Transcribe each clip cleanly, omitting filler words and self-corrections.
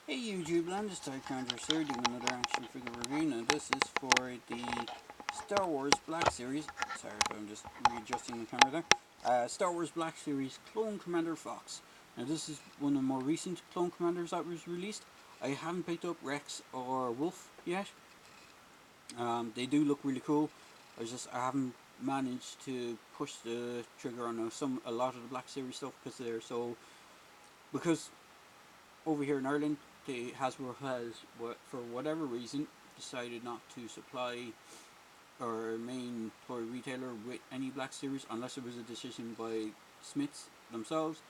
Hey YouTube land, it's Tyconjurers here doing another action figure review. Now this is for the Star Wars Black Series. Sorry if I'm just readjusting the camera there. Star Wars Black Series Clone Commander Fox. Now this is one of the more recent Clone Commanders that was released. I haven't picked up Rex or Wolf yet. They do look really cool. I haven't managed to push the trigger on a lot of the Black Series stuff because over here in Ireland, Hasbro has, for whatever reason, decided not to supply our main toy retailer with any Black Series unless it was a decision by Smiths themselves.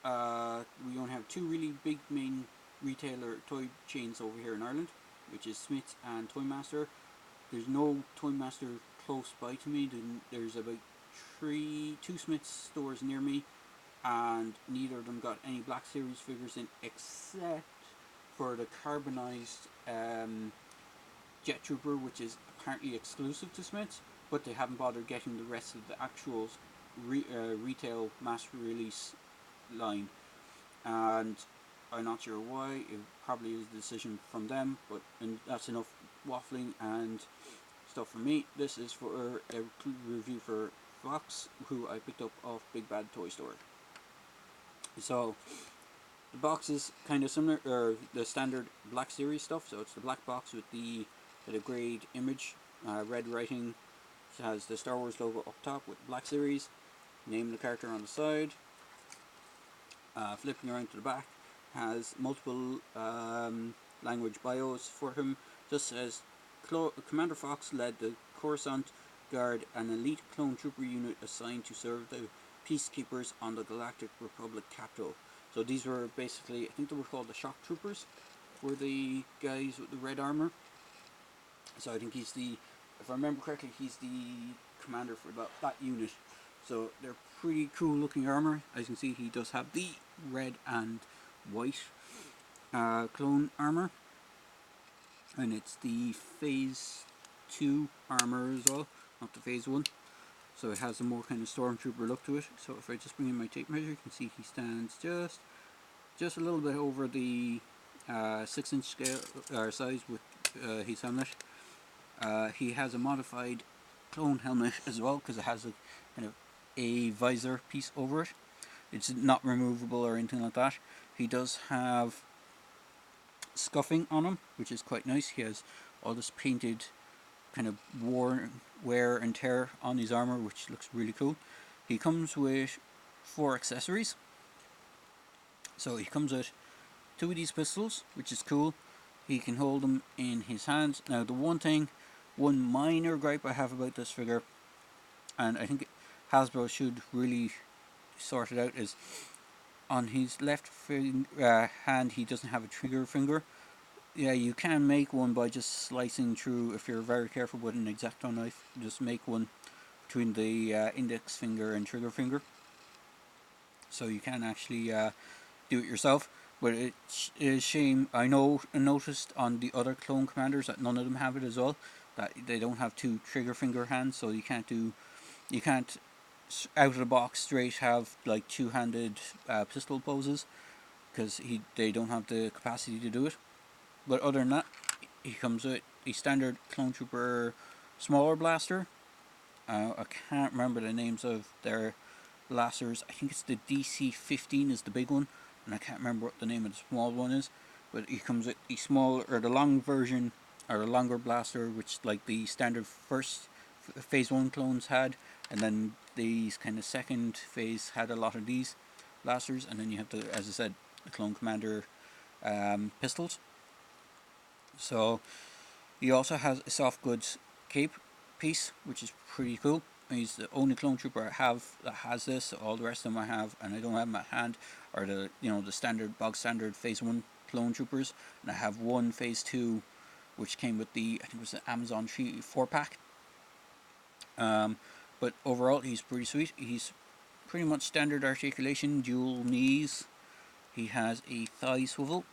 We only have two really big main retailer toy chains over here in Ireland, which is Smiths and Toymaster. There's no Toymaster close by to me. There's about two Smiths stores near me, and neither of them got any Black Series figures in except for the carbonized Jet Trooper, which is apparently exclusive to Smiths, but they haven't bothered getting the rest of the actual retail mass release line. And I'm not sure why. It probably is a decision from them, but and that's enough waffling and stuff for me. This is for a review for Fox, who I picked up off Big Bad Toy Store. So the box is kind of similar, or the standard Black Series stuff. So it's the black box with the grayed image, red writing. It has the Star Wars logo up top with Black Series, name of the character on the side. Flipping around to the back, has multiple language bios for him. Just says Commander Fox led the Coruscant Guard, an elite clone trooper unit assigned to serve the peacekeepers on the Galactic Republic capital. So these were basically, I think they were called the Shock Troopers, were the guys with the red armor. So I think he's if I remember correctly, he's the commander for that unit. So they're pretty cool looking armor. As you can see, he does have the red and white clone armor, and it's the Phase 2 armor as well, not the Phase 1. So it has a more kind of stormtrooper look to it. So if I just bring in my tape measure, you can see he stands just a little bit over the 6-inch scale size with his helmet. He has a modified clone helmet as well, because it has a kind of a visor piece over it. It's not removable or anything like that. He does have scuffing on him, which is quite nice. He has all this painted kind of wear and tear on his armor, which looks really cool. He comes with 4 accessories. So he comes with 2 of these pistols, which is cool. He can hold them in his hands. Now the one minor gripe I have about this figure, and I think Hasbro should really sort it out, is on his left hand he doesn't have a trigger finger. Yeah, you can make one by just slicing through, if you're very careful with an X-Acto knife. Just make one between the index finger and trigger finger, so you can actually do it yourself. But it's a shame. I noticed on the other clone commanders that none of them have it as well. That they don't have 2 trigger finger hands, so you can't out of the box straight have like 2-handed pistol poses, because they don't have the capacity to do it. But other than that, he comes with a standard clone trooper smaller blaster. I can't remember the names of their blasters. I think it's the DC-15 is the big one, and I can't remember what the name of the small one is. But he comes with the the long version, or a longer blaster, which like the standard first Phase 1 clones had, and then these kind of second phase had a lot of these blasters, and then you have the, as I said, the Clone Commander pistols. So he also has a soft goods cape piece, which is pretty cool. He's the only clone trooper I have that has this. All the rest of them I have, and I don't have in my hand, are the the bog standard Phase 1 clone troopers, and I have one Phase 2, which came with the, I think it was the Amazon 4-pack. But overall, he's pretty sweet. He's pretty much standard articulation, dual knees. He has a thigh swivel.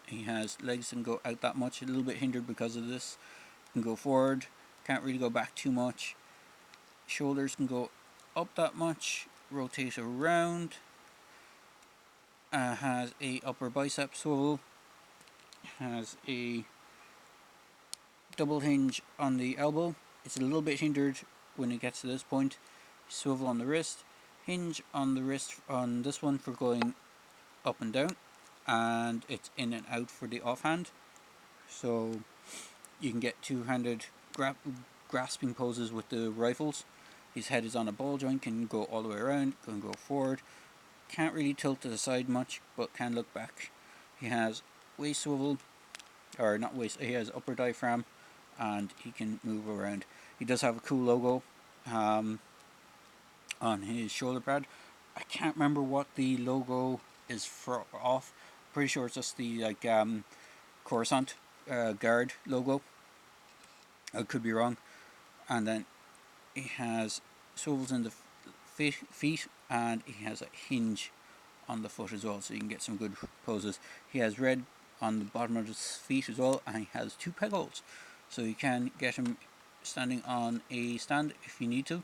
He has legs that can go out that much, a little bit hindered because of this. Can go forward, can't really go back too much. Shoulders can go up that much, rotate around. Has a upper bicep swivel. has a double hinge on the elbow. It's a little bit hindered when it gets to this point. Swivel on the wrist, hinge on the wrist on this one for going up and down, and it's in and out for the offhand. So you can get two-handed grasping poses with the rifles. His head is on a ball joint, can go all the way around, can go forward. Can't really tilt to the side much, but can look back. He has waist swivel, or not waist, he has upper diaphragm, and he can move around. He does have a cool logo on his shoulder pad. I can't remember what the logo is for off. Pretty sure it's just the Coruscant guard logo. I could be wrong. And then he has swivels in the feet, and he has a hinge on the foot as well, so you can get some good poses. He has red on the bottom of his feet as well, and he has 2 peg holes, so you can get him standing on a stand if you need to,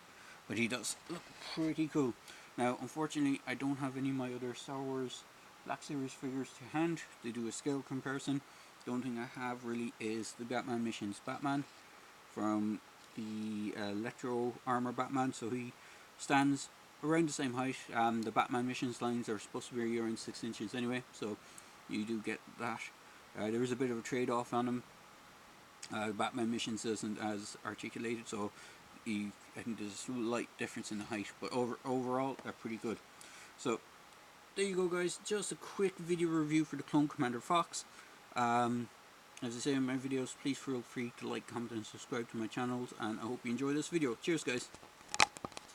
but he does look pretty cool. Now, unfortunately, I don't have any of my other Star Wars Black Series figures to hand to do a scale comparison. The only thing I have really is the Batman Missions Batman from the Electro Armor Batman, so he stands around the same height. The Batman Missions lines are supposed to be around 6 inches anyway, so you do get that. There is a bit of a trade-off on him. Batman Missions isn't as articulated, so I think there's a slight difference in the height, but overall they're pretty good. So there you go, guys. Just a quick video review for the Clone Commander Fox. As I say in my videos, please feel free to like, comment and subscribe to my channels, and I hope you enjoy this video. Cheers, guys.